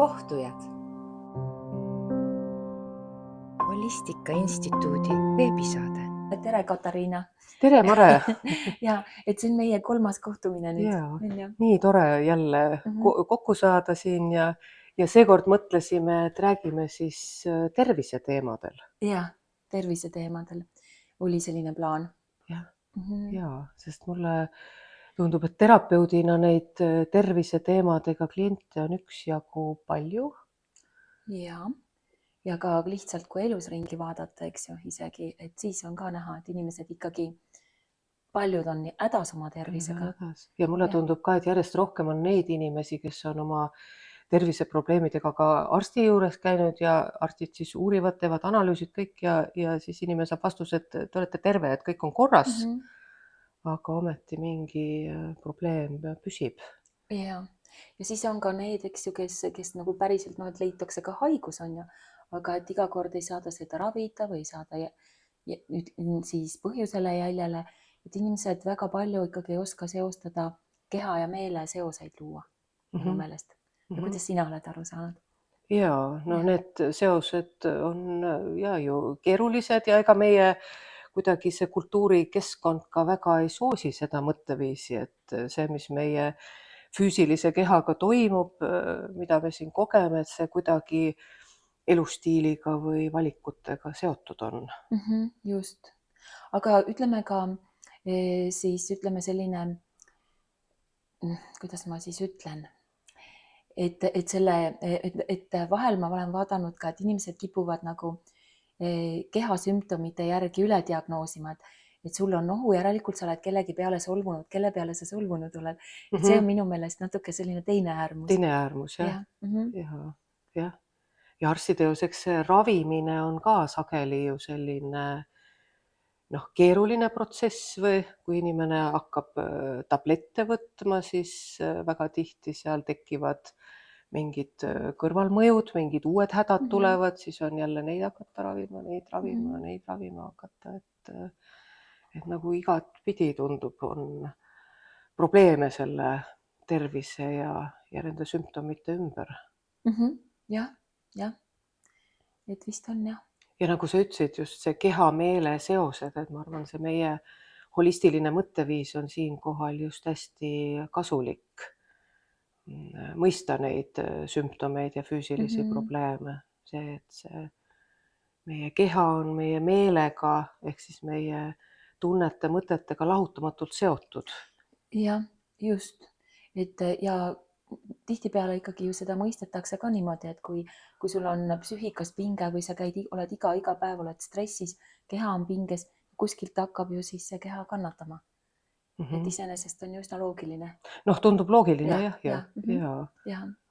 kohtujad. Holistika Instituudi veebisaade. Tere, Katariina. Tere, Mare. Ja, et see on meie 3. kohtumine nüüd. Jaa, nii tore jälle kokku saada siin ja seekord mõtlesime, et räägime siis terviseteemadel. Ja, terviseteemadel oli selline plaan. Jaa, sest mulle tundub, et terapeudina neid terviseteemadega kliente on üksjagu palju. Ja ka lihtsalt kui elus ringi vaadata, eks ju, isegi, et siis on ka näha, et inimesed ikkagi paljud on hädas oma tervisega. Ja mulle tundub ka, et järjest rohkem on neid inimesi, kes on oma terviseprobleemidega ka arsti juures käinud ja arstid siis uurivad, teevad analüüsid kõik ja siis inimene saab vastuse, et te olete terve, et kõik on korras, aga ometi mingi probleem püsib. Ja siis on ka need, eks ju, kes nagu päriselt, et leitakse ka haigus on ju, aga et iga kord ei saada seda ravida või saada siis põhjusele jäljele, et inimesed väga palju ikkagi ei oska seostada keha ja meele seoseid luua minu meelest. Ja kuidas sina oled aru saanud? Jaa, need seosed on ju keerulised ja ega meie kuidagi see kultuurikeskkond ka väga ei soosi seda mõtteviisi, et see, mis meie füüsilise kehaga toimub, mida me siin kogeme, et see kuidagi elustiiliga või valikutega seotud on. Just. Aga ütleme ka siis selline, kuidas ma siis ütlen, et vahel ma olen vaadanud ka, et inimesed kipuvad nagu kehasümptomite järgi üle diagnoosima, et sul on nohu, järelikult sa oled kellegi peale solvunud, kelle peale sa solvunud oled. Et see on minu meelest natuke selline teine äärmus. Teine äärmus, jah. Ja arstide juures, eks see ravimine on ka sageli ju selline keeruline protsess või kui inimene hakkab tablette võtma, siis väga tihti seal tekivad mingid kõrvalmõjud, mingid uued hädad tulevad, siis on jälle neid hakata ravima, neid ravima hakata, et nagu igat pidi tundub, on probleeme selle tervise ja nende sümptomite ümber. Jah, et vist on jah. Ja nagu sa ütlesid, just see keha-meele seosed, et ma arvan, see meie holistiline mõtteviis on siinkohal just hästi kasulik. Mõista neid sümptomeid ja füüsilisi probleeme. See, et see meie keha on meie meelega ehk siis meie tunnete, mõtetega lahutamatult seotud. Jah, just. Ja tihtipeale ikkagi ju seda mõistetakse ka niimoodi, et kui sul on psüühikas pinge või sa oled iga päev oled stressis, keha on pinges, kuskilt hakkab ju siis see keha kannatama. Et iseenesest on ju üsna loogiline. Tundub loogiline jah.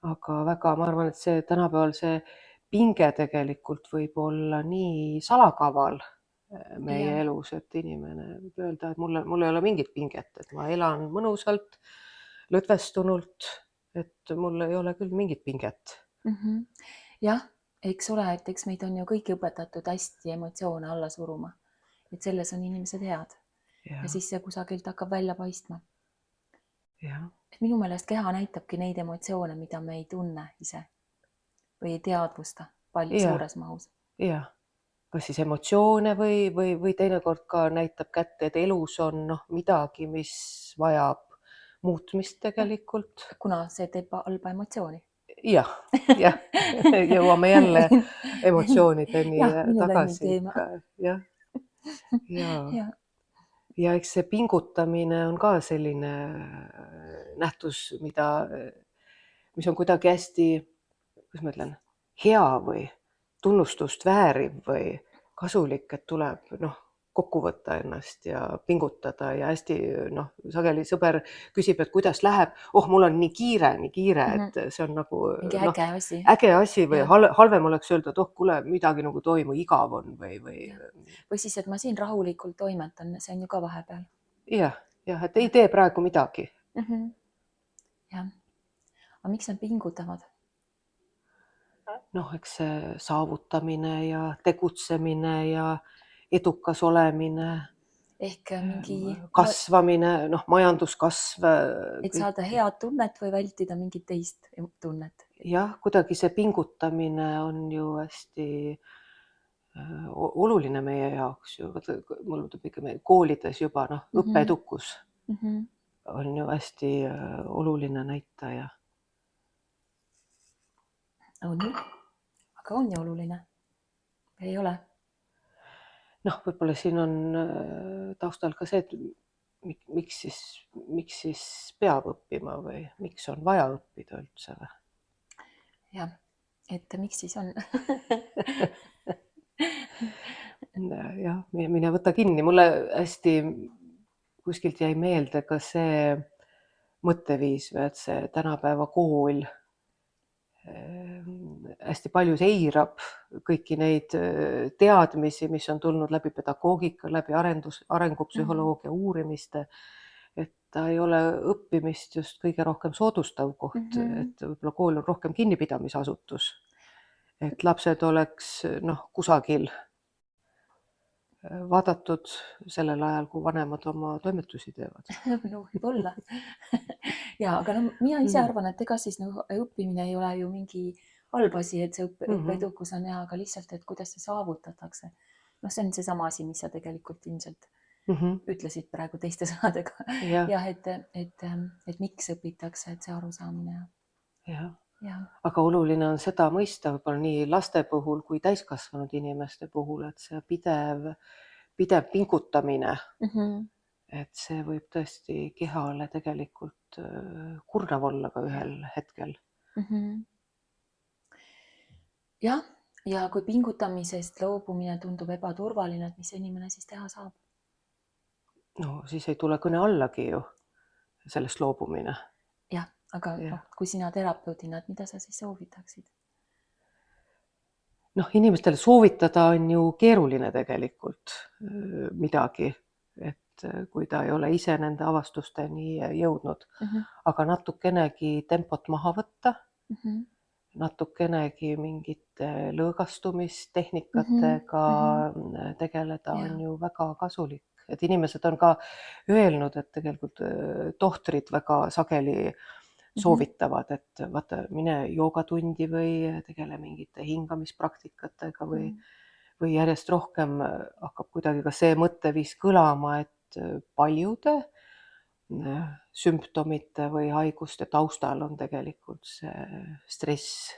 Aga väga, ma arvan, et see tänapäeval see pinge tegelikult võib olla nii salakaval meie elus, et inimene võib öelda, et mul ei ole mingit pinget, et ma elan mõnusalt, lõdvestunult, et mul ei ole küll mingit pinget. Jah, eks ole, et eks meid on ju kõiki õpetatud hästi emotsioone alla suruma, et selles on inimesed head ja siis see kusagilt hakkab välja paistma. Et minu meelest keha näitabki neid emotsioone, mida me ei tunne ise või ei teadvusta palju suures mahus. Jah, kas siis emotsioone või teinekord ka näitab kätte, et elus on midagi, mis vajab muutmist tegelikult. Kuna see teeb halba emotsiooni. Jah, jõuame jälle emotsioonideni tagasi ikka. Ja eks see pingutamine on ka selline nähtus, mis on kuidagi hästi, kuidas ma ütlen, hea või tunnustust vääriv või kasulik, et tuleb kokku võtta ennast ja pingutada ja hästi sageli sõber küsib, et kuidas läheb. Mul on nii kiire, et see on nagu äge asi või halvem oleks öelda, et kuule, midagi nagu toimu, igav on või siis, et ma siin rahulikult toimetan, see on ju ka vahepeal. Jah, et ei tee praegu midagi. Jah, aga miks nad pingutavad? Eks see saavutamine ja tegutsemine ja edukas olemine. ehk mingi, kasvamine, noh, majanduskasv, et saada head tunnet või vältida mingit teist tunnet. jah, kuidagi see pingutamine on ju hästi oluline meie jaoks ju, mul tuleb ikka koolides juba õppeedukus on ju hästi oluline näitaja. On ju, aga on ju oluline? Ei ole? Noh, võib-olla siin on taustal ka see, et miks siis peab õppima või miks on vaja õppida üldse või? Jah, et miks siis on? jah, mine võta kinni, mulle hästi kuskilt jäi meelde ka see mõtteviis, et see tänapäeva kool hästi palju eirab kõiki neid teadmisi, mis on tulnud läbi pedagoogika, läbi arengupsühholoogia uurimiste, et ta ei ole õppimist just kõige rohkem soodustav koht, et võib-olla kool on rohkem kinnipidamisasutus, et lapsed oleks kusagil vaadatud sellel ajal, kui vanemad oma toimetusi teevad. No võib-olla. Ja, aga no mina ise arvan, et ega siis õppimine ei ole ju mingi halb asi, et see õppeedukus on hea, aga lihtsalt, et kuidas see saavutatakse. Noh, see on seesama asi, mis sa tegelikult ilmselt ütlesid praegu teiste sõnadega. Jah, et miks õpitakse, et see arusaamine. Jah. Aga oluline on seda mõista võib-olla nii laste puhul kui täiskasvanud inimeste puhul, et see pidev pingutamine, et see võib tõesti kehale tegelikult kurnav olla ka ühel hetkel. Jah, ja kui pingutamisest loobumine tundub ebaturvaline, et mis inimene siis teha saab? No siis ei tule kõne allagi ju sellest loobumine. Jah, aga kui sina terapeudina, et mida sa siis soovitaksid? Noh, inimestele soovitada on ju keeruline tegelikult midagi, et kui ta ei ole ise nende avastusteni jõudnud, aga natukenegi tempot maha võtta, natukenegi mingite lõõgastumistehnikatega tegeleda on ju väga kasulik. Et inimesed on ka öelnud, et tegelikult tohtrid väga sageli soovitavad, et vaata, mine joogatundi või tegele mingite hingamispraktikatega või järjest rohkem hakkab kuidagi ka see mõtteviis kõlama, et paljude sümptomite või haiguste taustal on tegelikult see stress,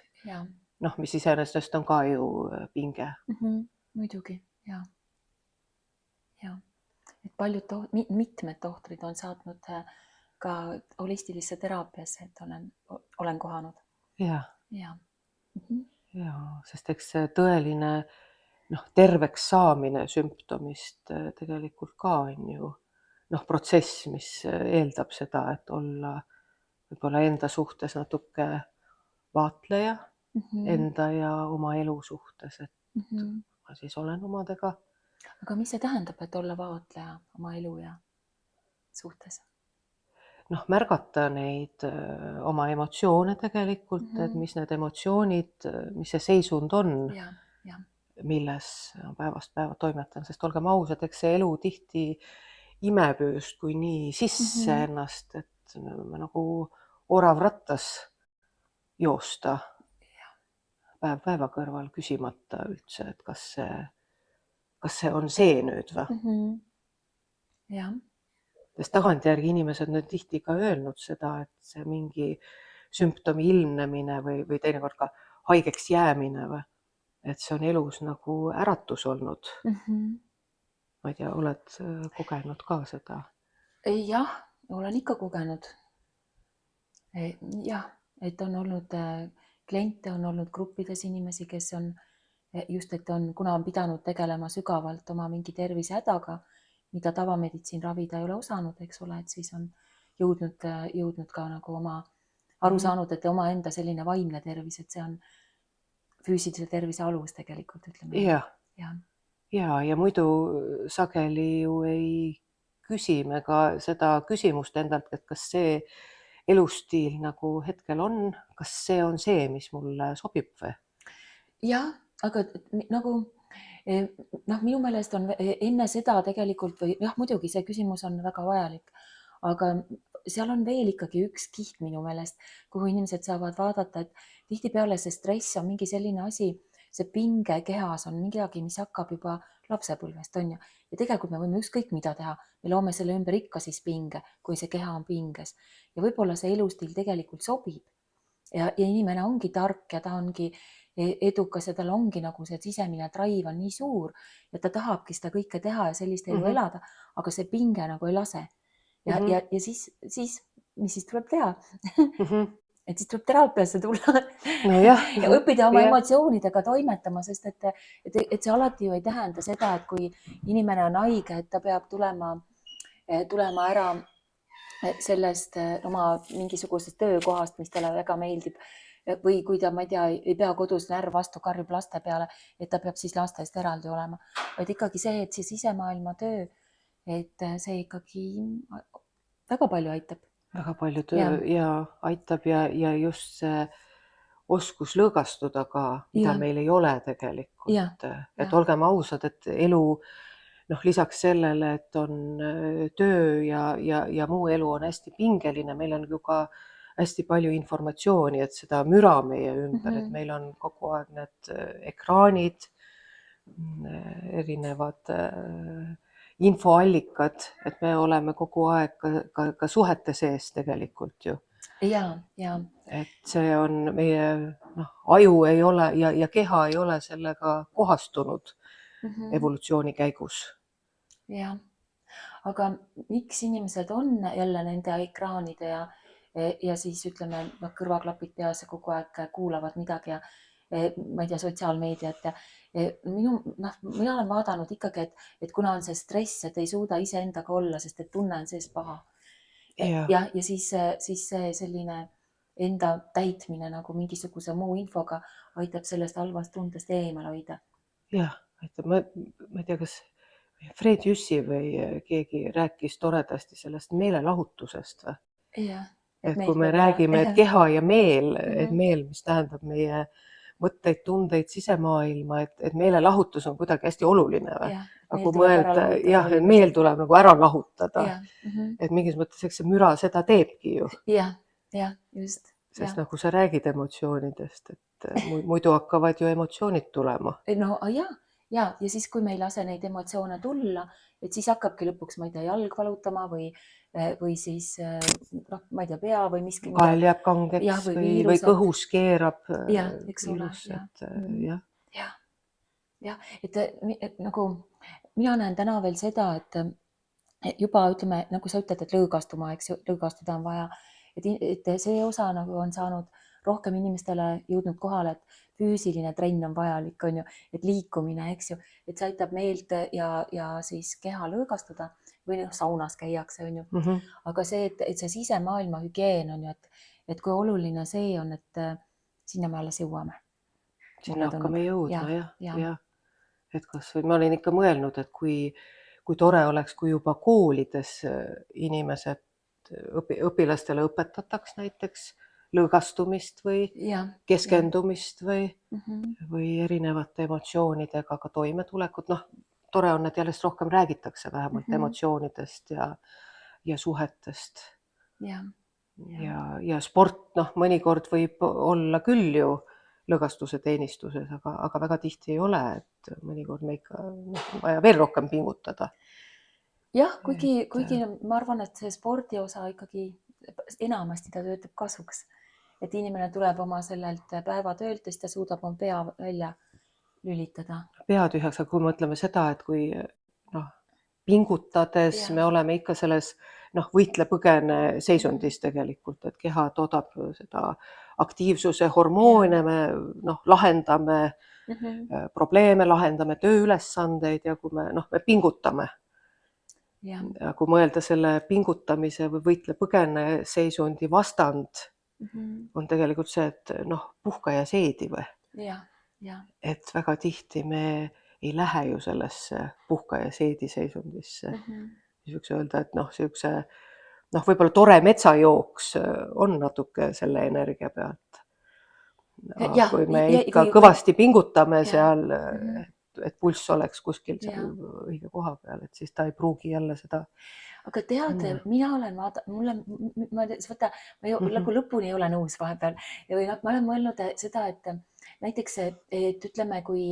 mis iseenesest on ka ju pinge. Muidugi, ja. Et mitmed tohtrid on saatnud ka holistilisse teraapiasse, et olen kohanud. Ja, sest eks see tõeline terveks saamine sümptomist tegelikult ka on ju protsess, mis eeldab seda, et olla võib-olla enda suhtes natuke vaatleja, enda ja oma elu suhtes, et ma siis olen omadega. Aga mis see tähendab, et olla vaatleja oma elu ja suhtes? Märgata neid oma emotsioone tegelikult, et mis need emotsioonid, mis see seisund on, milles päevast päeva toimetan, sest olgem ausad, eks see elu tihti imeb justkui nii sisse ennast, et me nagu orav rattas joosta päev päeva kõrval küsimata üldse, et kas see on see nüüd või? Jah. Sest tagantjärgi inimesed on tihti ka öelnud seda, et see mingi sümptomi ilmnemine või teinekord ka haigeks jäämine või, et see on elus nagu äratus olnud. Ma ei tea, oled kogenud ka seda? Jah, olen ikka kogenud. Jah, et on olnud kliente, on olnud gruppides inimesi, kes on just, et kuna on pidanud tegelema sügavalt oma mingi tervisehädaga, mida tavameditsiin ravida ei ole osanud, eks ole, et siis on jõudnud ka nagu oma aru saanud, et omaenda selline vaimne tervis, et see on füüsilise tervise alus tegelikult, ütleme. Ja muidu sageli ju ei küsi me ka seda küsimust endalt, et kas see elustiil nagu hetkel on, kas see on see, mis mulle sobib või? Jah, aga nagu Noh, minu meelest on enne seda tegelikult või jah, muidugi see küsimus on väga vajalik, aga seal on veel ikkagi üks kiht minu meelest, kuhu inimesed saavad vaadata, et tihtipeale see stress on mingi selline asi, see pinge kehas on midagi, mis hakkab juba lapsepõlvest, on ju. Ja tegelikult me võime ükskõik mida teha, me loome selle ümber ikka siis pinge, kui see keha on pinges. Ja võib-olla see elustiil tegelikult sobib ja inimene ongi tark ja ta ongi edukas ja tal ongi nagu see sisemine drive on nii suur ja ta tahabki seda kõike teha ja sellist elu elada, aga see pinge nagu ei lase. Ja siis, mis siis tuleb teha? Et siis tuleb teraapiasse tulla No jah. ja õppida oma emotsioonidega toimetama, sest et see alati ju ei tähenda seda, et kui inimene on haige, et ta peab tulema ära sellest oma mingisugusest töökohast, mis talle väga meeldib või kui ta, ma ei tea, ei pea kodus närv vastu, karjub laste peale, et ta peab siis lastest eraldi olema, vaid ikkagi see, et see sisemaailma töö, et see ikkagi väga palju aitab. Väga palju töö ja aitab ja just see oskus lõõgastuda ka, mida meil ei ole tegelikult. Et olgem ausad, et elu lisaks sellele, et on töö ja muu elu on hästi pingeline, meil on ju ka hästi palju informatsiooni, et seda müra meie ümber, et meil on kogu aeg need ekraanid, erinevad infoallikad, et me oleme kogu aeg ka suhete sees tegelikult ju. Ja. Et see on meie aju ei ole ja keha ei ole sellega kohastunud evolutsiooni käigus. Ja, aga miks inimesed on jälle nende ekraanide ja siis ütleme, kõrvaklapid peas ja kogu aeg kuulavad midagi ja ma ei tea, sotsiaalmeediat ja mina olen vaadanud ikkagi, et kuna on see stress, et ei suuda iseendaga olla, sest et tunne on sees paha. Ja siis see selline enda täitmine nagu mingisuguse muu infoga aitab sellest halvast tundest eemal hoida. Jah, aitab. Ma ei tea, kas Fred Jüssi või keegi rääkis toredasti sellest meelelahutusest või? Et kui me räägime, et keha ja meel, et meel, mis tähendab meie mõtteid, tundeid, sisemaailma, et meelelahutus on kuidagi hästi oluline või? Aga kui mõelda, meel tuleb nagu ära lahutada. Et mingis mõttes, eks see müra seda teebki ju. Ja, just. Sest nagu sa räägid emotsioonidest, et muidu hakkavad ju emotsioonid tulema. No ja siis, kui me ei lase neid emotsioone tulla, et siis hakkabki lõpuks, ma ei tea, jalg valutama või siis, ma ei tea, pea või miski. Kael jääb kangeks või kõhus keerab. Eks ole. Ja, et nagu mina näen täna veel seda, et juba ütleme, nagu sa ütled, et lõõgastuma, eks ju, lõõgastuda on vaja, et see osa nagu on saanud rohkem inimestele jõudnud kohale, et füüsiline trenn on vajalik, on ju, et liikumine, eks ju, et see aitab meelt ja siis keha lõõgastuda või saunas käiakse, on ju. Aga see, et see sisemaailma hügieen on ju, et kui oluline see on, et sinna me alles jõuame. Sinna hakkame jõudma, jah. Et kas või ma olin ikka mõelnud, et kui tore oleks, kui juba koolides inimesed õpilastele õpetataks näiteks lõõgastumist või keskendumist või erinevate emotsioonidega ka toimetulekut. Tore on, et järjest rohkem räägitakse vähemalt emotsioonidest ja suhetest. Ja sport, mõnikord võib olla küll ju lõõgastuse teenistuses, aga väga tihti ei ole, et mõnikord me ikka vaja veel rohkem pingutada. Jah, kuigi ma arvan, et see spordi osa ikkagi enamasti ta töötab kasuks, et inimene tuleb oma sellelt päevatöölt ja siis ta suudab oma pea välja lülitada. Pea tühjaks, aga kui mõtleme seda, et kui pingutades me oleme ikka selles võitle-põgene seisundis tegelikult, et keha toodab seda aktiivsuse hormoone, me lahendame probleeme, lahendame tööülesandeid ja kui me pingutame. Ja kui mõelda selle pingutamise või võitle-põgene seisundi vastand, on tegelikult see, et puhka ja seedi või. Et väga tihti me ei lähe ju sellesse puhka ja seedi seisundisse. Võiks öelda, et võib-olla tore metsajooks on natuke selle energia pealt. Kui me ikka kõvasti pingutame seal, et pulss oleks kuskil seal Jaa. õige koha peal, et siis ta ei pruugi jälle seda Aga tead, panna. mina olen võta, ma ju nagu lõpuni ei ole nõus vahepeal või noh, ma olen mõelnud seda, et näiteks, et ütleme, kui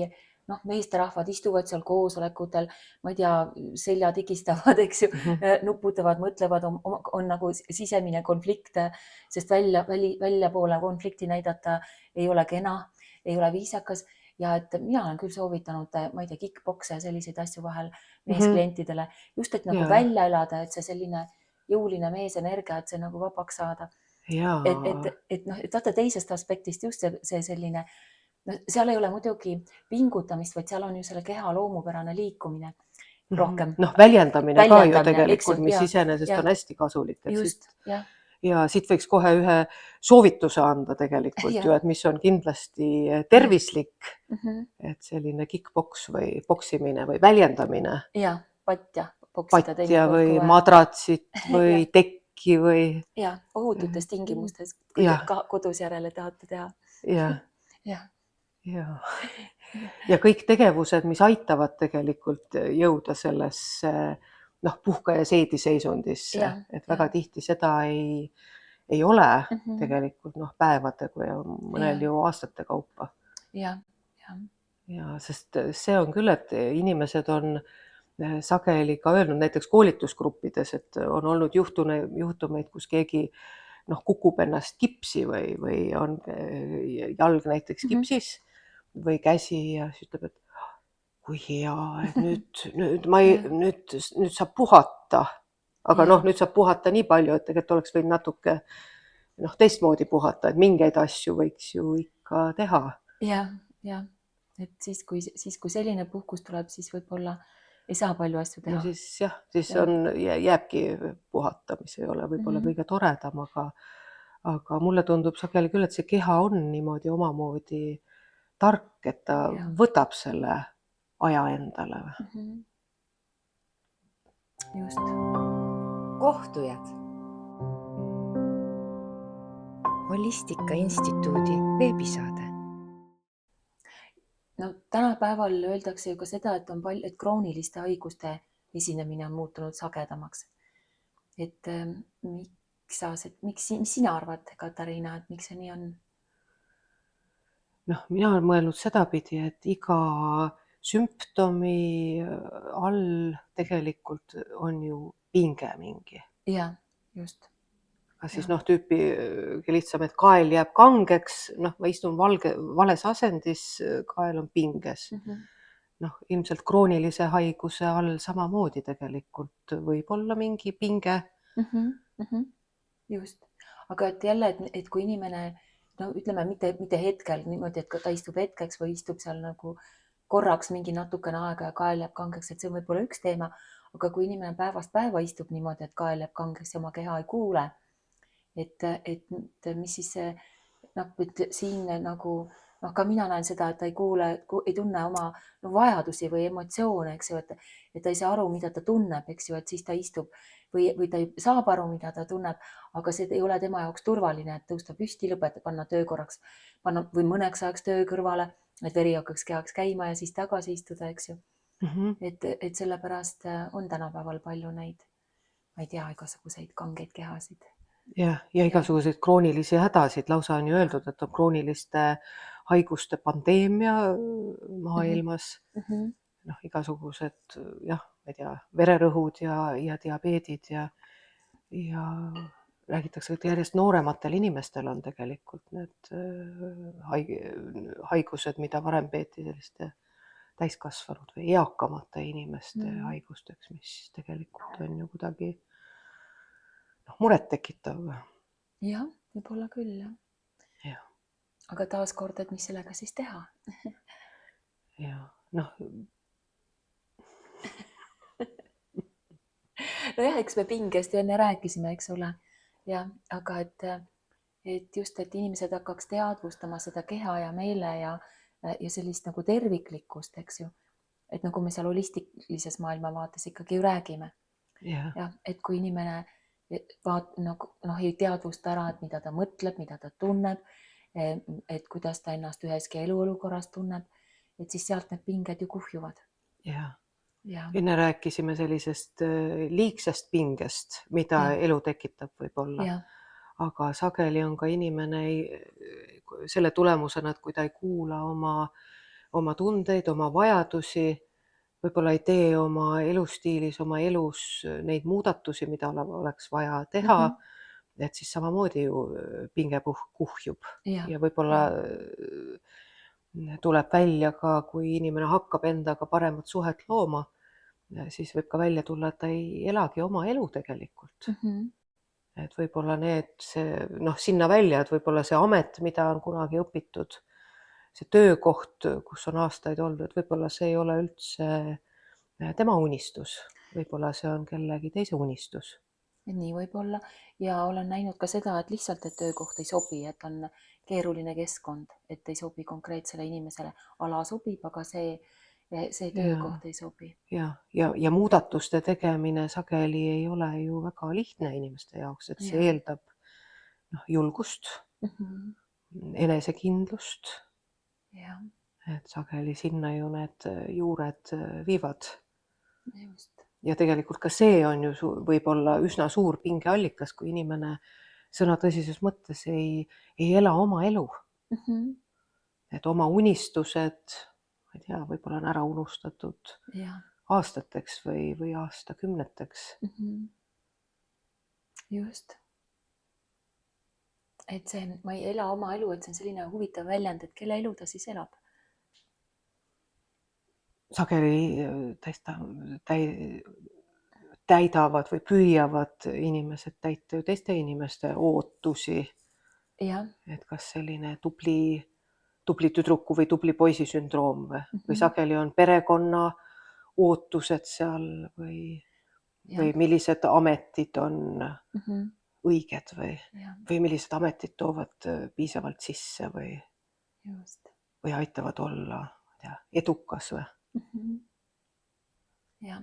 noh, meesterahvad istuvad seal koosolekutel, ma ei tea, selja tigistavad, eks ju, nuputavad, mõtlevad, on nagu sisemine konflikt, sest väljapoole konflikti näidata ei ole kena, ei ole viisakas ja et mina olen küll soovitanud, ma ei tea, kick-pokse ja selliseid asju vahel meesklientidele, just et nagu Jaa. välja elada, et see selline jõuline meesenergia, et see nagu vabaks saada. Jaa. Et noh, et vaata teisest aspektist just see selline, no seal ei ole muidugi pingutamist, vaid seal on ju selle keha loomupärane liikumine rohkem. Noh, väljendamine ka ju tegelikult, mis ja, iseenesest on hästi kasulik. just, jah. Ja siit võiks kohe ühe soovituse anda tegelikult Ja. ju, et mis on kindlasti tervislik, Mhm. et selline kick-poks või poksimine või väljendamine, Ja, patja, poksida patja või madratsit või tekki või ja ohututes tingimustes, Jah. kui kodus järele tahate teha. jah, Jah. ja kõik tegevused, mis aitavad tegelikult jõuda sellesse noh, puhka ja seedi seisundisse, Jah, et väga tihti seda ei ole Mhm. tegelikult noh, päevadega ja mõnel Jah. ju aastate kaupa. Ja, ja. Ja sest see on küll, et inimesed on sageli ka öelnud näiteks koolitusgruppides, et on olnud juhtumeid, kus keegi noh, kukub ennast kipsi või on jalg näiteks kipsis või käsi ja siis ütleb, et kui hea, et nüüd saab puhata. Aga noh, nüüd saab puhata nii palju, et tegelikult oleks võinud natuke noh, teistmoodi puhata, et mingeid asju võiks ju ikka teha. Ja, et siis kui selline puhkus tuleb, siis võib-olla ei saa palju asju teha. No siis jah, siis jääbki puhata, mis ei ole võib-olla kõige toredam, aga mulle tundub sageli küll, et see keha on niimoodi omamoodi tark, et ta võtab selle aja endale. Just. Kohtujad. Holistika Instituudi veebisaade. No tänapäeval öeldakse ju ka seda, et krooniliste haiguste esinemine on muutunud sagedamaks. Et mis sina arvad, Katariina, et miks see nii on? Noh, mina olen mõelnud sedapidi, et iga sümptomi all tegelikult on ju pinge mingi. Ja, just. Kas siis noh, tüüpi lihtsam, et kael jääb kangeks, noh, ma istun vales asendis, kael on pinges. Noh, ilmselt kroonilise haiguse all samamoodi tegelikult võib olla mingi pinge. Just. Aga et jälle, et kui inimene, no ütleme, mitte hetkel niimoodi, et ta istub hetkeks või istub seal nagu korraks mingi natukene aega ja kael jääb kangeks, et see on võib-olla üks teema, aga kui inimene päevast päeva istub niimoodi, et kael jääb kangeks ja oma keha ei kuule, et mis siis see, noh, siin nagu, noh, ka mina näen seda, et ta ei kuule, ei tunne oma vajadusi või emotsioone, eks ju, et ta ei saa aru, mida ta tunneb, eks ju, et siis ta istub või ta saab aru, mida ta tunneb, aga see ei ole tema jaoks turvaline, et tõusta püsti, panna töö korraks, või mõneks ajaks töö kõrvale, et veri hakkaks kehaks käima ja siis tagasi istuda, eks ju. Et sellepärast on tänapäeval palju neid, ma ei tea, igasuguseid kangeid kehasid. Ja igasuguseid kroonilisi hädasid, lausa on ju öeldud, et on krooniliste haiguste pandeemia maailmas. Noh, igasugused, jah, ma ei tea, vererõhud ja diabeedid ja räägitakse, et järjest noorematel inimestel on tegelikult need haigused, mida varem peeti selliste täiskasvanud või eakamate inimeste haigusteks, mis tegelikult on ju kuidagi muret tekitav. Jah, võib-olla küll, jah. Aga taaskord, et mis sellega siis teha? Ja, noh. Nojah, eks me pingest ju enne rääkisime, eks ole. Ja, aga et just, et inimesed hakkaks teadvustama seda keha ja meele ja sellist nagu terviklikkust, eks ju. Et nagu me seal holistilises maailmavaates ikkagi ju räägime. Ja, et kui inimene ei teadvusta ära, et mida ta mõtleb, mida ta tunneb, et kuidas ta ennast üheski eluolukorras tunneb, et siis sealt need pinged ju kuhjuvad. jah. Ja, Enne rääkisime sellisest liigsest pingest, mida ja, elu tekitab võib-olla, ja, aga sageli on ka inimene selle tulemusena, et kui ta ei kuula oma tundeid, oma vajadusi, võib-olla ei tee oma elustiilis, oma elus neid muudatusi, mida oleks vaja teha, et siis samamoodi ju pinge kuhjub ja, ja võib-olla tuleb välja ka, kui inimene hakkab endaga paremat suhet looma, siis võib ka välja tulla, et ta ei elagi oma elu tegelikult. Et võib-olla sinna välja, et võib-olla see amet, mida on kunagi õpitud, see töökoht, kus on aastaid olnud, et võib-olla see ei ole üldse tema unistus, võib-olla see on kellegi teise unistus. nii võib olla ja olen näinud ka seda, et lihtsalt, et töökoht ei sobi, et on keeruline keskkond, et ei sobi konkreetsele inimesele. Ala sobib, aga see töökoht ei sobi. Ja muudatuste tegemine sageli ei ole ju väga lihtne inimeste jaoks, et see eeldab julgust, enesekindlust, Ja, et sageli sinna ju need juured viivad. just. Ja tegelikult ka see on ju võib-olla üsna suur pingeallikas, kui inimene sõna tõsises mõttes ei ela oma elu. Et oma unistused, ma ei tea, võib-olla on ära unustatud Ja, aastateks või aastakümneteks. just. Et see, ma ei ela oma elu, et see on selline huvitav väljend, et kelle elu ta siis elab. Sageli täidavad või püüavad inimesed täita ju teiste inimeste ootusi. Ja, Et kas selline tubli tüdruku või tubli poisi sündroom või sageli on perekonna ootused seal või millised ametid on õiged või millised ametid toovad piisavalt sisse just. või aitavad olla, ma ei tea, edukas või? Ja,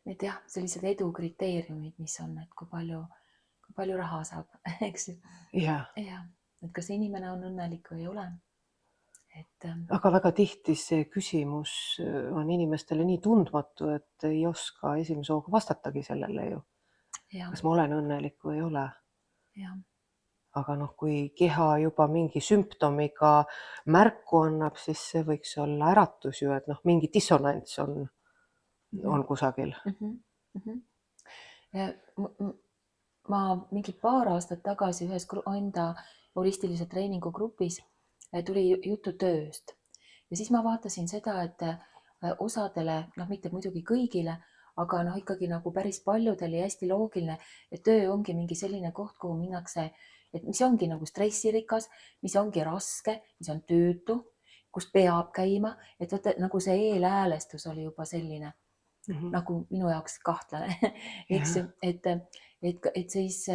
et jah, sellised edu kriteeriumid, mis on, et kui palju raha saab, eks ju. Ja, et kas inimene on õnnelik või ei ole. aga väga tihti see küsimus on inimestele nii tundmatu, et ei oska esimese hooga vastatagi sellele ju. Kas ma olen õnnelik või ei ole. Aga kui keha juba mingi sümptomiga märku annab, siis see võiks olla äratus ju, et mingi dissonants on kusagil. Ma mingi paar aastat tagasi ühes enda holistilise treeningu grupis tuli juttu tööst ja siis ma vaatasin seda, et osadele, mitte muidugi kõigile, aga ikkagi nagu päris paljudel ja hästi loogiline, et töö ongi mingi selline koht, kuhu minnakse, et mis ongi nagu stressirikas, mis ongi raske, mis on tüütu, kus peab käima, et vaata nagu see eelhäälestus oli juba selline nagu minu jaoks kahtlane, eks ju, et siis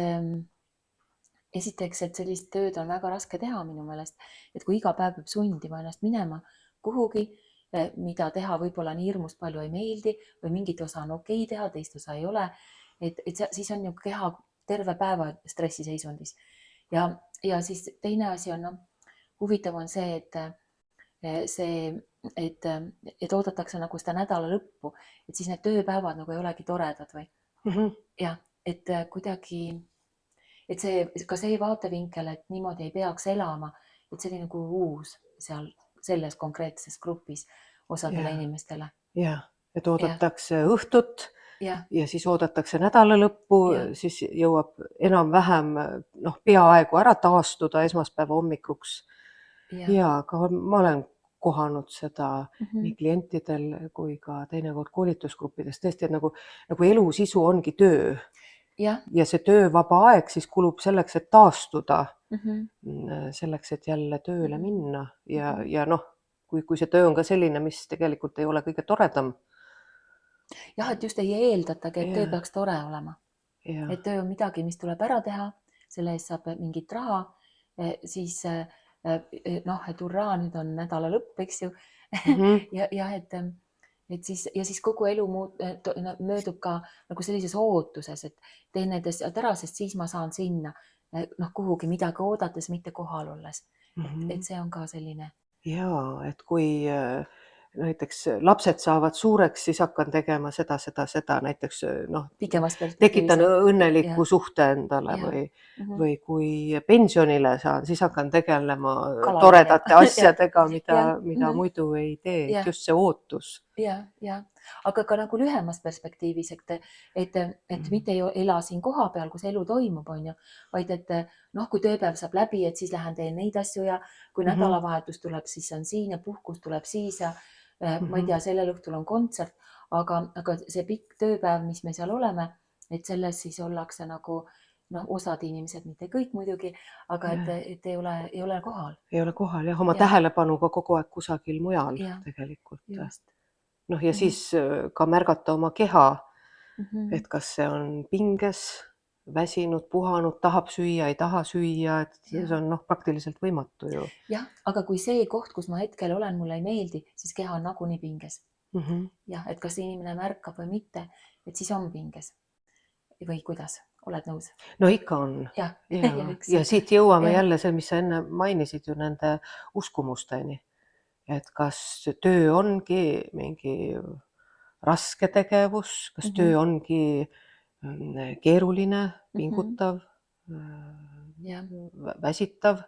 esiteks, et sellist tööd on väga raske teha minu meelest, et kui iga päev peab sundima ennast minema kuhugi, mida teha võib-olla nii hirmus palju ei meeldi või mingit osa on okei teha, teist osa ei ole, et siis on ju keha terve päeva stressiseisundis. Ja siis teine asi on, huvitav on see, et oodatakse nagu seda nädala lõppu, et siis need tööpäevad nagu ei olegi toredad või. Ja, et kuidagi, et ka see vaatevinkel, et niimoodi ei peaks elama, et see oli nagu uus seal selles konkreetses grupis osadele inimestele. Ja, et oodatakse õhtut ja siis oodatakse nädala lõppu, siis jõuab enam-vähem peaaegu ära taastuda esmaspäeva hommikuks. Ja, aga ma olen kohanud seda nii klientidel kui ka teinekord koolitusgruppides tõesti, et nagu elu sisu ongi töö. Ja see töövaba aeg siis kulub selleks, et taastuda, selleks, et jälle tööle minna ja kui see töö on ka selline, mis tegelikult ei ole kõige toredam. Jah, et just ei eeldatagi, et töö peaks tore olema. Et töö on midagi, mis tuleb ära teha, selle eest saab mingit raha, siis et hurraa, nüüd on nädala lõpp, eks ju. Ja siis kogu elu möödub ka nagu sellises ootuses, et teen need asjad ära, sest siis ma saan sinna kuhugi midagi oodates, mitte kohal olles. Et see on ka selline Jaa, et kui näiteks lapsed saavad suureks, siis hakkan tegema seda, näiteks Pikemas perspektiivis. tekitan õnneliku Jah. suhte endale Jah. või kui pensionile saan, siis hakkan tegelema Kalale toredate minema. asjadega, Jah. mida muidu ei tee, Jah. et just see ootus. Ja. Aga ka nagu lühemas perspektiivis, et mitte ei ela siin koha peal, kus elu toimub, on ju, vaid et kui tööpäev saab läbi, et siis lähen teen neid asju ja kui nädalavahetus tuleb, siis on siin ja puhkus tuleb siis ja ma ei tea, sellel õhtul on kontsert, aga see pikk tööpäev, mis me seal oleme, et selles siis ollakse nagu osad inimesed, mitte kõik muidugi, aga et ei ole kohal. Ei ole kohal jah, oma tähelepanuga kogu aeg kusagil mujal tegelikult. Just. Ja siis ka märgata oma keha, et kas see on pinges, väsinud, puhanud, tahab süüa, ei taha süüa, et see on praktiliselt võimatu ju. Jah, aga kui see koht, kus ma hetkel olen, mulle ei meeldi, siis keha on nagunii pinges. Jah, et kas inimene märkab või mitte, et siis on pinges. Või kuidas? Oled nõus? No ikka on. Ja siit jõuame jälle see, mis sa enne mainisid ju nende uskumusteni. Et kas töö ongi mingi raske tegevus, kas töö ongi keeruline, pingutav, väsitav.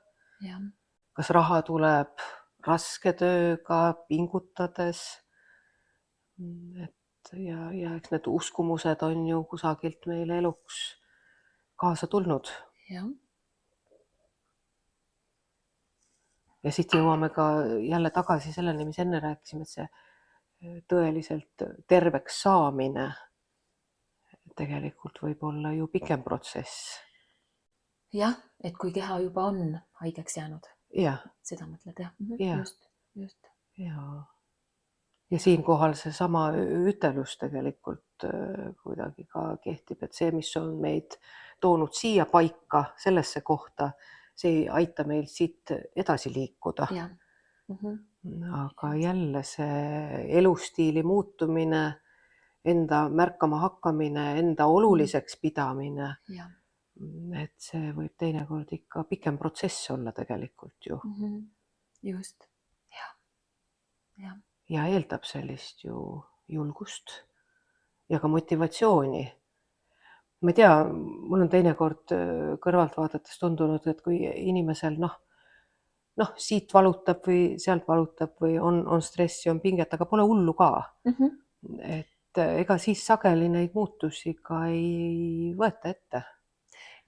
Kas raha tuleb raske tööga, pingutades. Ja eks need uskumused on ju kusagilt meile eluks kaasa tulnud. Ja siit jõuame ka jälle tagasi selleni, mis enne rääkisime, et see tõeliselt terveks saamine tegelikult võib olla ju pikem protsess. Jah, et kui keha juba on haigeks jäänud. Seda mõtled, jah? Just. Ja siinkohal see sama ütelus tegelikult kuidagi ka kehtib, et see, mis on meid toonud siia paika, sellesse kohta, see ei aita meil siit edasi liikuda. Aga jälle see elustiili muutumine, enda märkama hakkamine, enda oluliseks pidamine, et see võib teinekord ikka pikem protsess olla tegelikult ju. Just, jah. Ja eeldab sellist ju julgust ja ka motivatsiooni. Ma ei tea, mul on teinekord kõrvalt vaadates tundunud, et kui inimesel siit valutab või sealt valutab või on stressi, on pinget, aga pole hullu ka. Et ega siis sageli neid muutusi ka ei võeta ette.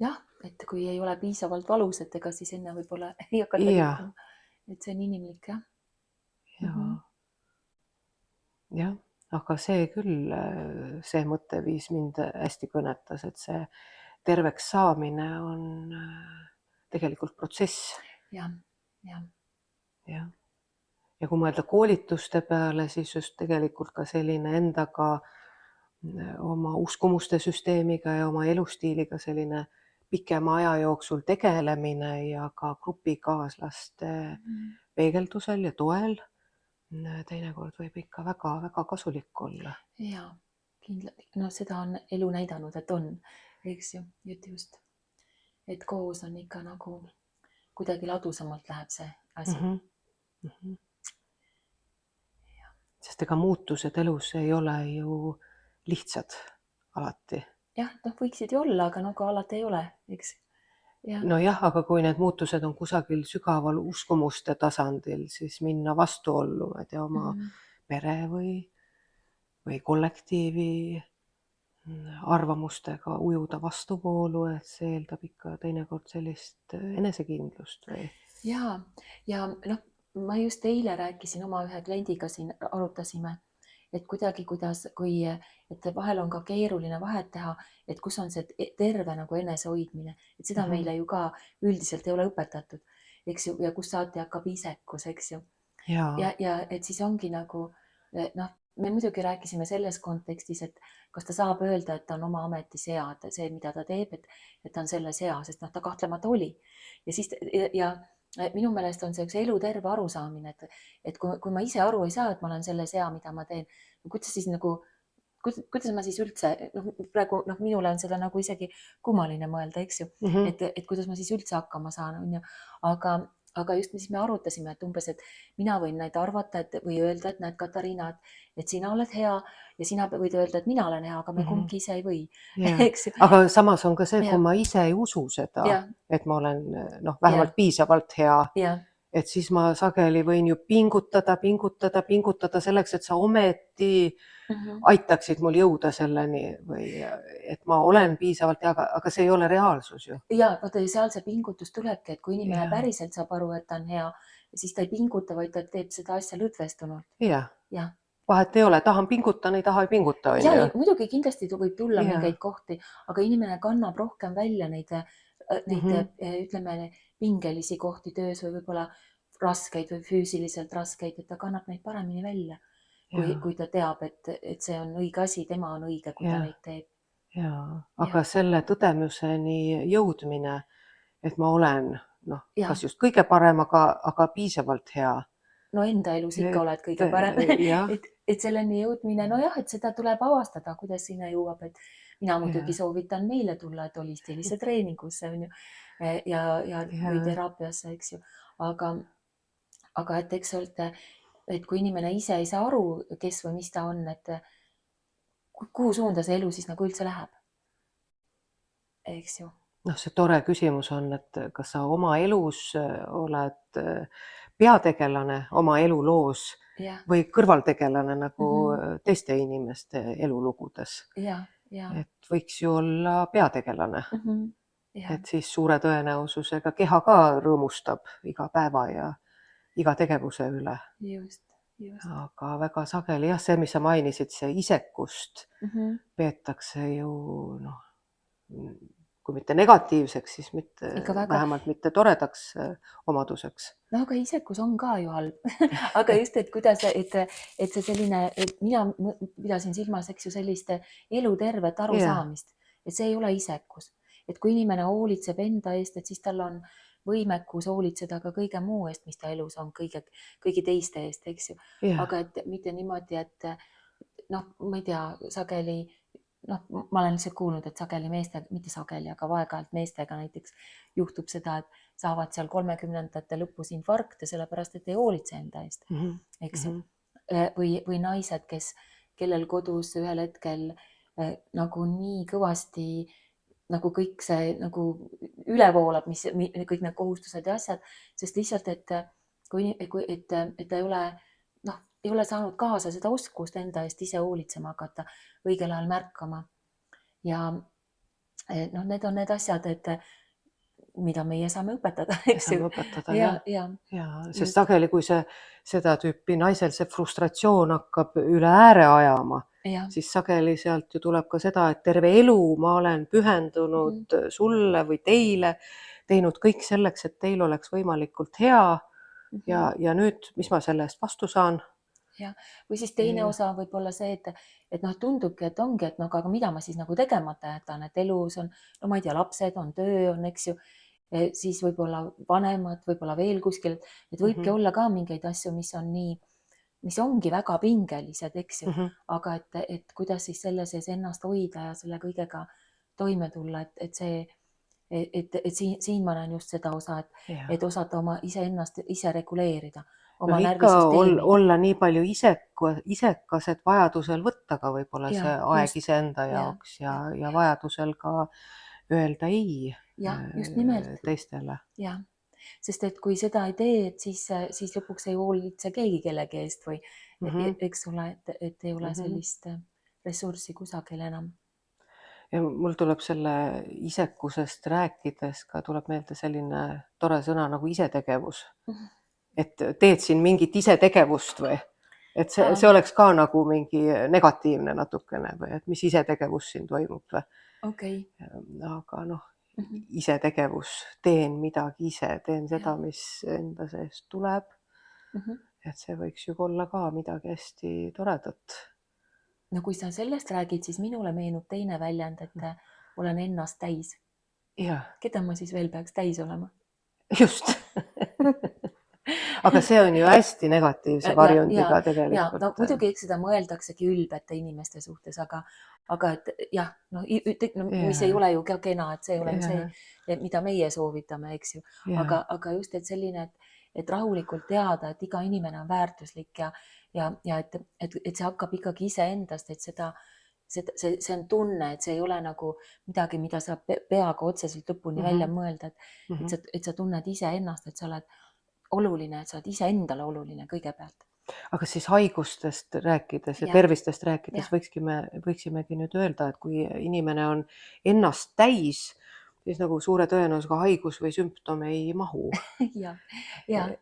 Jah, et kui ei ole piisavalt valus, et ega siis enne võib-olla ei hakata liikuma. Et see on inimlik, jah. Jah, aga see küll, see mõtteviis mind hästi kõnetas, et see terveks saamine on tegelikult protsess. Ja. Ja kui mõelda koolituste peale, siis just tegelikult ka selline endaga, oma uskumuste süsteemiga ja oma elustiiliga selline pikema aja jooksul tegelemine ja ka grupikaaslaste peegeldusel ja toel teinekord võib ikka väga-väga kasulik olla. Ja, kindlasti. Seda on elu näidanud, et on, eks ju, just. Et koos on ikka nagu kuidagi ladusamalt läheb see asi. Sest ega muutused elus ei ole ju lihtsad alati. Jah, võiksid ju olla, aga nagu alati ei ole, eks. Nojah, aga kui need muutused on kusagil sügaval uskumuste tasandil, siis minna vastuollu, ma ei tea, oma pere või kollektiivi arvamustega ujuda vastuvoolu, et see eeldab ikka teinekord sellist enesekindlust või? Ja ma just eile rääkisin oma ühe kliendiga siin, arutasime, et et vahel on ka keeruline vahet teha, et kus on see terve nagu enesehoidmine, et seda meile ju ka üldiselt ei ole õpetatud, eks ju, ja kus saati hakkab isekus, eks ju. Ja et siis ongi nagu, me muidugi rääkisime selles kontekstis, et kas ta saab öelda, et ta on oma ametis hea, et see, mida ta teeb, et ta on selles hea, sest ta kahtlemata oli. Ja minu meelest on see üks eluterve arusaamine, et kui ma ise aru ei saa, et ma olen selles hea, mida ma teen, kuidas ma siis üldse, praegu minule on seda nagu isegi kummaline mõelda, eks ju, et kuidas ma siis üldse hakkama saan, on ju. aga just siis me arutasime, et umbes, et mina võin neid arvata, et või öelda, et näed, Katariina, et sina oled hea ja sina võid öelda, et mina olen hea, aga me kumbki ise ei või. Ja. Eks ju. Aga samas on ka see, Ja. kui ma ise ei usu seda, Ja. et ma olen vähemalt piisavalt hea, Ja. et siis ma sageli võin ju pingutada selleks, et sa ometi aitaksid mul jõuda selleni või et ma olen piisavalt hea, aga see ei ole reaalsus ju. Ja vaata, seal see pingutus tulebki, et kui inimene Ja. päriselt saab aru, et ta on hea, siis ta ei pinguta, vaid ta teeb seda asja lõdvestunult. Jah. Ja. Vahet ei ole, tahan pingutan, ei taha ei pinguta, on Ja, ju. muidugi kindlasti võib tulla Ja. mingeid kohti, aga inimene kannab rohkem välja neid ütleme, pingelisi kohti töös või võib-olla raskeid või füüsiliselt raskeid, et ta kannab neid paremini välja, kui ta teab, et see on õige asi, tema on õige, kui ta neid teeb. Ja, aga selle tõdemuseni jõudmine, et ma olen kas just kõige parem, aga piisavalt hea. No enda elus ikka oled kõige parem. Et selleni jõudmine, nojah, et seda tuleb avastada, kuidas sinna jõuab, et mina muidugi soovitan meile tulla, et holistilisse treeningusse on ju või teraapiasse, eks ju. Aga et eks olete, et kui inimene ise ei saa aru, kes või mis ta on, et kuhu suunda see elu siis nagu üldse läheb? Eks ju. See tore küsimus on, et kas sa oma elus oled peategelane oma eluloos või kõrvaltegelane nagu teiste inimeste elulugudes. Et võiks ju olla peategelane. Et siis suure tõenäosusega keha ka rõõmustab iga päeva ja iga tegevuse üle. Just. Aga väga sageli see, mis sa mainisid, see isekust peetakse ju kui mitte negatiivseks, siis vähemalt mitte toredaks omaduseks. No aga isekus on ka ju halb. Aga just, et kuidas, et see selline, et mina pidasin silmas, eks ju, sellist elutervet arusaamist, et see ei ole isekus. Et kui inimene hoolitseb enda eest, et siis tal on võimekus hoolitseda ka kõige muu eest, mis ta elus on, kõigi teiste eest, eks ju. Aga et mitte niimoodi, et ma ei tea, sageli, ma olen lihtsalt kuulnud, et sageli meestega, mitte sageli, aga vaeg-ajalt meestega näiteks juhtub seda, et saavad seal 30ndate lõpus infarkte, sellepärast, et ei hoolitse enda eest, eks ju. Või naised, kellel kodus ühel hetkel nagu nii kõvasti nagu kõik see nagu üle voolab, kõik need kohustused ja asjad, sest lihtsalt, et ta ei ole saanud kaasa seda oskust enda eest ise hoolitsema hakata, õigel ajal märkama. Ja need on need asjad, mida meie saame õpetada, eks ju. Sest sageli, kui seda tüüpi naisel see frustratsioon hakkab üle ääre ajama, siis sageli sealt ju tuleb ka seda, et terve elu ma olen pühendunud sulle või teile, teinud kõik selleks, et teil oleks võimalikult hea ja nüüd, mis ma selle eest vastu saan? Või siis teine osa võib olla see, et tundubki, et ongi, et aga mida ma siis nagu tegemata jätan, et elus on, ma ei tea, lapsed on, töö on, eks ju, siis võib-olla vanemad, võib-olla veel kuskil, et võibki olla ka mingeid asju, mis ongi väga pingelised, eks ju, aga et kuidas siis selle sees ennast hoida ja selle kõigega toime tulla, et siin ma näen just seda osa, et osata oma iseennast ise reguleerida. Ikka olla nii palju isekas, et vajadusel võtta ka võib-olla see aeg iseenda jaoks ja vajadusel ka öelda ei teistele. Ja, sest et kui seda ei tee, et siis lõpuks ei hoolitse keegi kellegi eest või eks ole, et ei ole sellist ressurssi kusagil enam. Ja mul tuleb selle isekusest rääkides ka tuleb meelde selline tore sõna nagu isetegevus. Et teed siin mingit isetegevust või? Et see oleks ka nagu mingi negatiivne natukene või et mis isetegevus siin toimub või? Aga isetegevus, teen midagi ise, teen seda, mis enda seest tuleb. Et see võiks ju olla ka midagi hästi toredat. No kui sa sellest räägid, siis minule meenub teine väljend, et olen ennast täis. Keda ma siis veel peaks täis olema? Just. aga see on ju hästi negatiivse varjundiga ja tegelikult. no muidugi eks seda mõeldaksegi ülbete inimeste suhtes, aga et jah, no, mis ei ole ju ka kena, et see ei ole ju see, mida meie soovitame, eks ju. Aga just, et selline, et rahulikult teada, et iga inimene on väärtuslik ja et see hakkab ikkagi iseendast, et see on tunne, et see ei ole nagu midagi, mida sa peaga otseselt lõpuni välja mõelda, et sa tunned iseennast, et sa oled oluline, et sa oled iseendale oluline kõigepealt. Aga siis haigustest rääkides ja tervistest rääkides võiksimegi nüüd öelda, et kui inimene on ennast täis, siis nagu suure tõenäosusega haigus või sümptom ei mahu. ja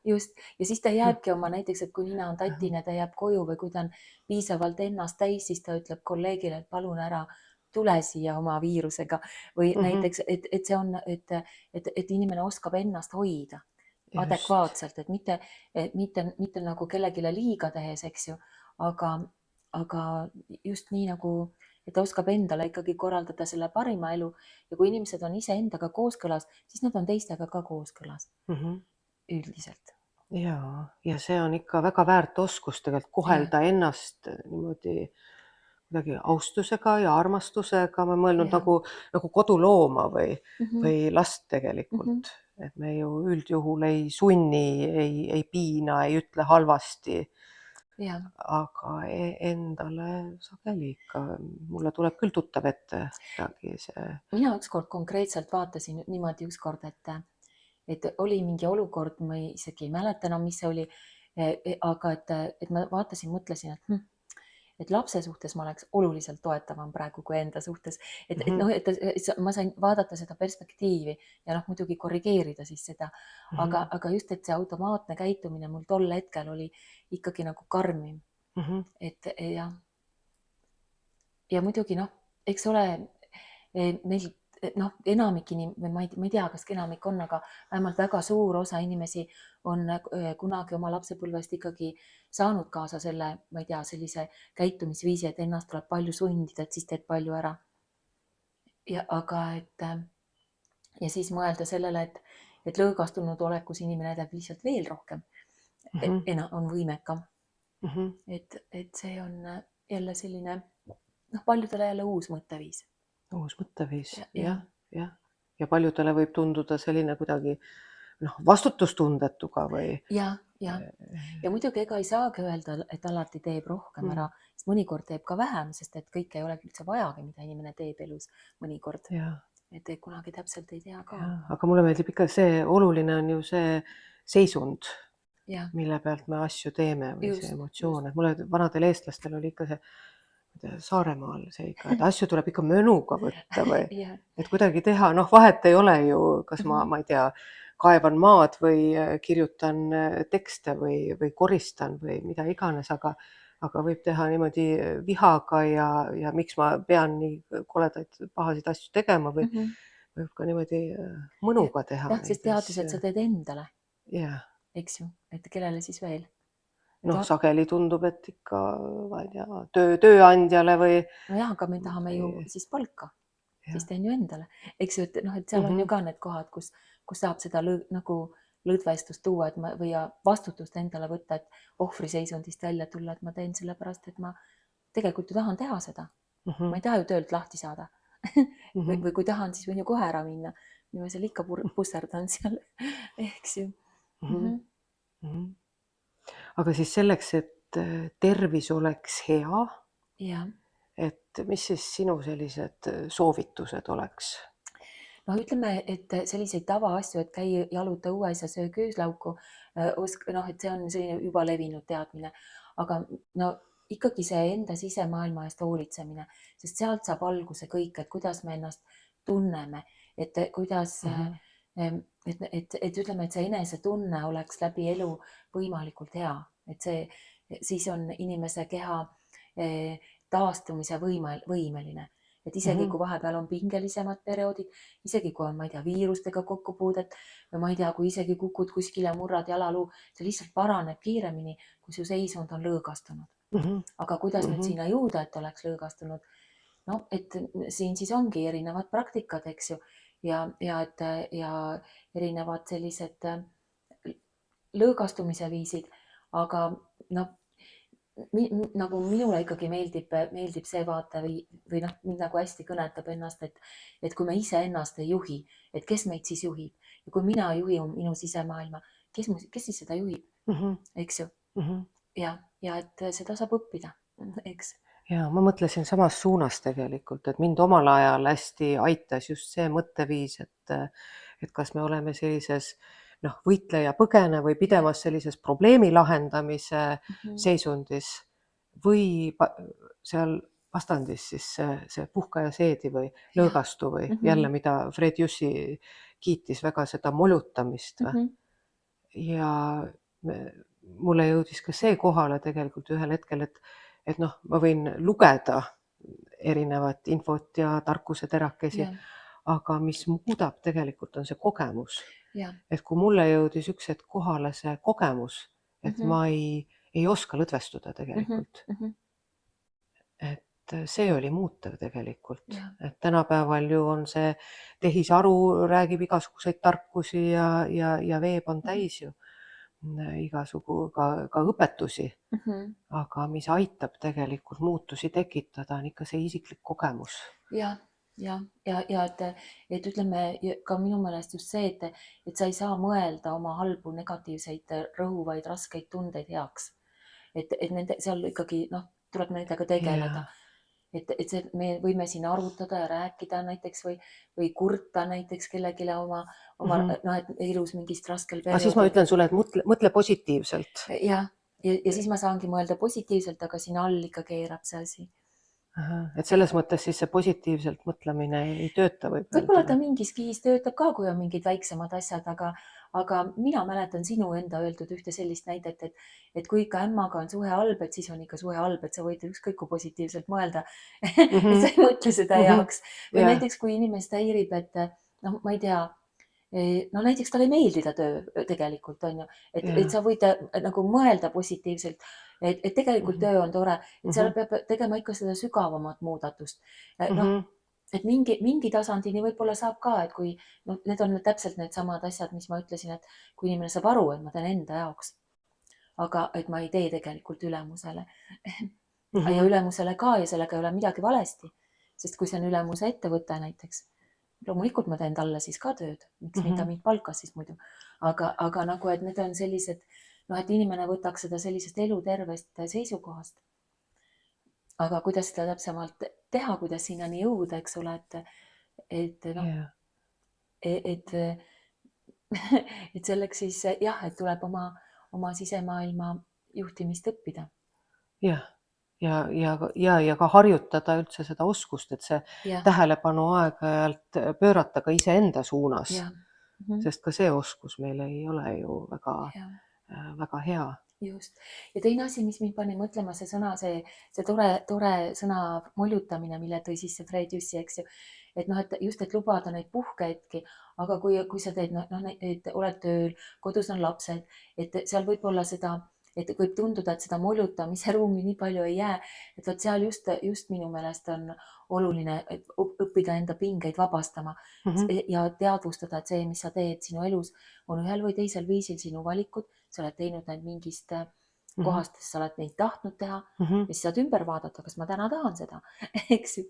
just. Ja siis ta jääbki oma näiteks, et kui nina on tatine, ta jääb koju või kui ta on piisavalt ennast täis, siis ta ütleb kolleegile, et palun ära tule siia oma viirusega või näiteks, et see on, et inimene oskab ennast hoida adekvaatselt, et mitte nagu kellegile liiga tehes, eks ju, aga just nii nagu, et ta oskab endale ikkagi korraldada selle parima elu ja kui inimesed on iseendaga kooskõlas, siis nad on teistega ka kooskõlas üldiselt. Ja see on ikka väga väärt oskus tegelikult kohelda ennast niimoodi kuidagi austusega ja armastusega. Ma mõelnud nagu kodulooma või last tegelikult. Et me ju üldjuhul ei sunni, ei piina, ei ütle halvasti. Aga endale sageli ikka, mulle tuleb küll tuttav ette see. Mina ükskord konkreetselt vaatasin niimoodi ükskord, et oli mingi olukord, ma isegi ei mäleta enam, mis see oli, aga et ma vaatasin, mõtlesin, et lapse suhtes ma oleks oluliselt toetavam praegu kui enda suhtes. Et ma sain vaadata seda perspektiivi ja muidugi korrigeerida siis seda. Aga just, et see automaatne käitumine mul tol hetkel oli ikkagi nagu karmim. Et ja muidugi eks ole meil enamik ma ei tea, kas enamik on, aga vähemalt väga suur osa inimesi on kunagi oma lapsepõlvest ikkagi saanud kaasa selle, ma ei tea, sellise käitumisviisi, et ennast tuleb palju sundida, et siis teed palju ära. Ja siis mõelda sellele, et lõõgastunud olekus inimene teeb lihtsalt veel rohkem. On võimekam. Et see on jälle selline, paljudele jälle uus mõtteviis. Uus mõtteviis, jah. Ja paljudele võib tunduda selline kuidagi vastutustundetu ka või. Ja muidugi ega ei saagi öelda, et alati teeb rohkem ära, sest mõnikord teeb ka vähem, sest et kõik ei ole üldse vajagi, mida inimene teeb elus mõnikord. Et kunagi täpselt ei tea ka. Aga mulle meeldib ikka see, oluline on ju see seisund, mille pealt me asju teeme või see emotsioon. Et mulle vanadel eestlastel oli ikka see Saaremaal see ikka, et asju tuleb ikka mõnuga võtta või et kuidagi teha, vahet ei ole ju, kas ma ei tea, kaevan maad või kirjutan tekste või koristan või mida iganes, aga võib teha niimoodi vihaga ja miks ma pean nii koledaid pahasid asju tegema või võib ka niimoodi mõnuga teha. Sest teades, et sa teed endale, eks ju, et kellele siis veel? Sageli tundub, et ikka, ma ei tea, tööandjale või. Nojah, aga me tahame ju siis palka, siis teen ju endale. Eks ju, et seal on ju ka need kohad, kus saab seda nagu lõdvestust tuua või vastutust endale võtta, et ohvriseisundist välja tulla, et ma teen sellepärast, et ma tegelikult ju tahan teha seda. Ma ei taha ju töölt lahti saada. Või kui tahan, siis võin ju kohe ära minna. Ma seal ikka pusserdan seal, eks ju. Aga siis selleks, et tervis oleks hea, et mis siis sinu sellised soovitused oleks? Ütleme, et selliseid tavaasju, et käi jaluta õues ja söö küüslauku, et see on selline juba levinud teadmine. Aga ikkagi see enda sisemaailma eest hoolitsemine, sest sealt saab alguse kõik, et kuidas me ennast tunneme, et kuidas et ütleme, et see enesetunne oleks läbi elu võimalikult hea, et siis on inimese keha taastumise võimeline, et isegi kui vahepeal on pingelisemad perioodid, isegi kui on, ma ei tea, viirustega kokkupuudet või ma ei tea, kui isegi kukud kuskil ja murrad jalaluu, see lihtsalt paraneb kiiremini, kui su seisund on lõõgastunud. Aga kuidas nüüd sinna jõuda, et oleks lõõgastunud? Et siin siis ongi erinevad praktikad, eks ju, ja erinevad sellised lõõgastumise viisid, aga noh, nagu minule ikkagi meeldib see vaate või noh, mind nagu hästi kõnetab ennast, et kui me ise ennast ei juhi, et kes meid siis juhib ja kui mina juhin minu sisemaailma, kes siis seda juhib, eks ju. Ja et seda saab õppida, eks. Ja ma mõtlesin samas suunas tegelikult, et mind omal ajal hästi aitas just see mõtteviis, et kas me oleme sellises võitleja põgene või pidevas sellises probleemi lahendamise seisundis või seal vastandis siis see puhka ja seedi või lõõgastu või jälle, mida Fred Jussi kiitis väga seda molutamist. Ja mulle jõudis ka see kohale tegelikult ühel hetkel, et noh, ma võin lugeda erinevat infot ja tarkuse terakesi, aga mis muudab tegelikult on see kogemus. Et kui mulle jõudis üks hetk kohale see kogemus, et ma ei oska lõdvestuda tegelikult. Et see oli muutev tegelikult. Et tänapäeval ju on see tehisaru räägib igasuguseid tarkusi ja veeb on täis ju igasugu ka õpetusi, aga mis aitab tegelikult muutusi tekitada, on ikka see isiklik kogemus. Ja et ütleme ka minu meelest just see, et sa ei saa mõelda oma halbu, negatiivseid, rõhuvaid, raskeid tundeid heaks. Et nende seal ikkagi tuleb nendega tegeleda. Et me võime siin arutada ja rääkida näiteks või kurta näiteks kellegile oma et elus mingist raskel perioodil. Aga siis ma ütlen sulle, et mõtle positiivselt. Ja siis ma saangi mõelda positiivselt, aga siin all ikka keerab see asi. Et selles mõttes siis see positiivselt mõtlemine ei tööta või? Võib-olla ta mingis kihis töötab ka, kui on mingid väiksemad asjad, aga mina mäletan sinu enda öeldud ühte sellist näidet, et kui ikka ämmaga on suhe halb, et siis on ikka suhe halb, et sa võid ükskõik kui positiivselt mõelda. Et sa ei mõtle seda heaks. Või näiteks, kui inimest häirib, et ma ei tea, näiteks talle ei meeldi ta töö tegelikult, on ju. Et sa võid nagu mõelda positiivselt, et tegelikult töö on tore, et seal peab tegema ikka seda sügavamat muudatust. Et mingi tasandini võib-olla saab ka, et kui need on täpselt need samad asjad, mis ma ütlesin, et kui inimene saab aru, et ma teen enda jaoks, aga et ma ei tee tegelikult ülemusele. Ja ülemusele ka ja sellega ei ole midagi valesti, sest kui see on ülemuse ettevõte näiteks, loomulikult ma teen talle siis ka tööd, miks mida mind palkas siis muidu. Aga nagu, et need on sellised, et inimene võtaks seda sellisest elutervest seisukohast. Aga kuidas seda täpsemalt teha, kuidas sinnani jõuda, eks ole, et selleks siis et tuleb oma sisemaailma juhtimist õppida. Ja ka harjutada üldse seda oskust, et see tähelepanu aeg-ajalt pöörata ka iseenda suunas, sest ka see oskus meil ei ole ju väga hea. Just. Ja teine asi, mis mind pani mõtlema, see sõna, see tore sõna moljutamine, mille tõi sisse Fred Jussi, eks ju. Et just, et lubada neid puhkehetki, aga kui sa teed, et oled tööl, kodus on lapsed, et seal võib olla seda, et võib tunduda, et seda moljutamise ruumi nii palju ei jää, et võt seal just minu meelest on oluline õppida enda pingeid vabastama ja teadvustada, et see, mis sa teed sinu elus, on ühel või teisel viisil sinu valikud, sa oled teinud need mingist kohast, sa oled neid tahtnud teha ja siis saad ümber vaadata, kas ma täna tahan seda, eks ju.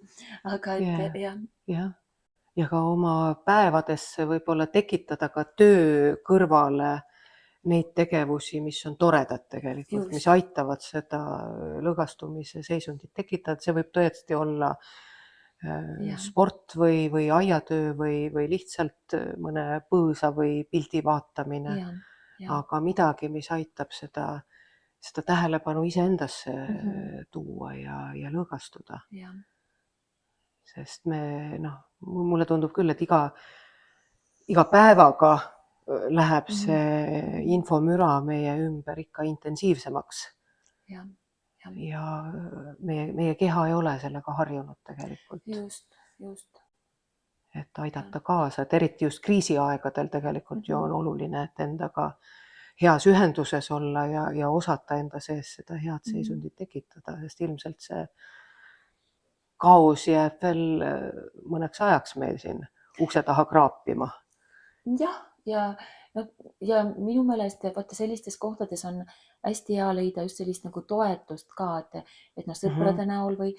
Aga ja ka oma päevadesse võib-olla tekitada ka töö kõrvale neid tegevusi, mis on toredad tegelikult, mis aitavad seda lõõgastumise seisundit tekitada. See võib tõesti olla sport või aiatöö või lihtsalt mõne põõsa või pildi vaatamine, aga midagi, mis aitab seda tähelepanu iseendasse tuua ja lõõgastuda. Sest mulle tundub küll, et iga päevaga läheb see infomüra meie ümber ikka intensiivsemaks. Ja meie keha ei ole sellega harjunud tegelikult. Just. Et aidata kaasa, et eriti just kriisiaegadel tegelikult ju on oluline, et endaga heas ühenduses olla ja osata enda sees seda head seisundit tekitada, sest ilmselt see kaos jääb veel mõneks ajaks meil siin ukse taha kraapima. no, ja minu meelest vaata sellistes kohtades on hästi hea leida just sellist nagu toetust ka, et noh, sõprade näol või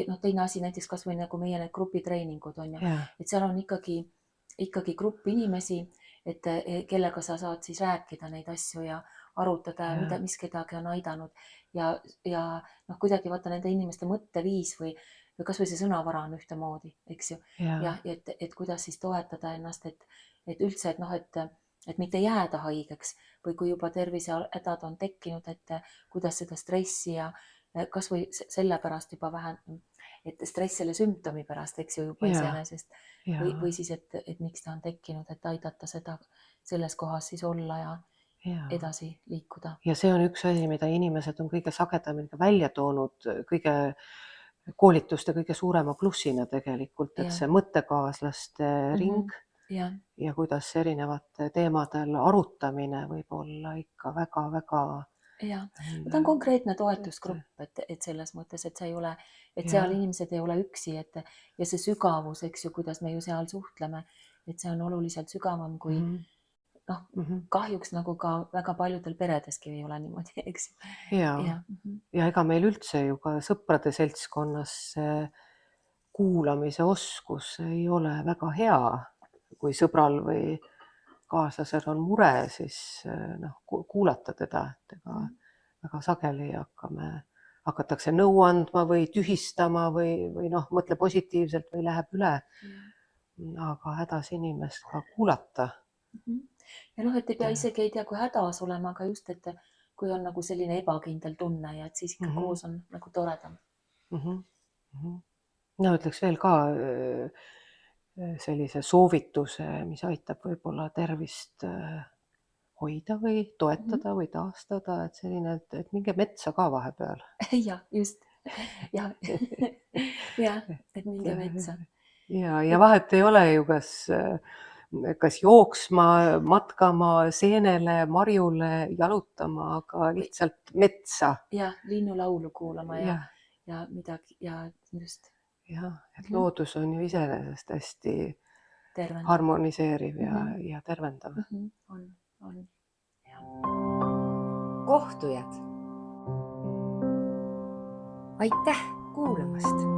noh, teine asi näiteks kasvõi nagu meie need grupitreeningud on ju, jah, et seal on ikkagi grupp inimesi, et kellega sa saad siis rääkida neid asju ja arutada, Jaa. mis kedagi on aidanud ja noh, kuidagi vaata nende inimeste mõtteviis või kasvõi see sõnavara on ühtemoodi, eks ju. jah, Et kuidas siis toetada ennast, et üldse, et noh, et mitte jääda haigeks või kui juba tervisehädad on tekkinud, et kuidas seda stressi ja kasvõi sellepärast juba et stress selle sümptomi pärast, eks ju, juba Jaa. iseenesest või siis, et miks ta on tekkinud, et aidata seda selles kohas siis olla ja jaa. edasi liikuda. Ja see on üks asi, mida inimesed on kõige sagedamini ka välja toonud, kõige koolituste kõige suurema plussina tegelikult, et Jah. see mõttekaaslaste ring jah, ja kuidas erinevate teemadel arutamine võib olla ikka väga-väga jah, ta on konkreetne toetusgrupp, et selles mõttes, et see ei ole, et seal Jah. inimesed ei ole üksi, et ja see sügavus, eks ju, kuidas me ju seal suhtleme, et see on oluliselt sügavam kui noh, kahjuks nagu ka väga paljudel peredeski ei ole niimoodi, eks ju. Jaa. Ja ega meil üldse ju ka sõprade seltskonnas see kuulamise oskus ei ole väga hea. Kui sõbral või kaaslasel on mure, siis noh, kuulata teda, et ega väga sageli hakatakse nõu andma või tühistama või noh, mõtle positiivselt või läheb üle. Aga hädas inimest ka kuulata. Ja noh, et ei pea isegi ei tea, kui hädas olema, aga just, et kui on nagu selline ebakindel tunne ja et siis ikka koos on nagu toredam. No ütleks veel ka sellise soovituse, mis aitab võib-olla tervist hoida või toetada või taastada, et selline, et minge metsa ka vahepeal. jah, just. jah, et minge metsa. Ja vahet ei ole ju, kas jooksma, matkama, seenele, marjule, jalutama, aga lihtsalt metsa. Jah, linnulaulu kuulama ja midagi ja just. Jah, et loodus on ju iseenesest hästi Tervendav. harmoniseeriv ja tervendav. On. Kohtujad. Aitäh kuulamast!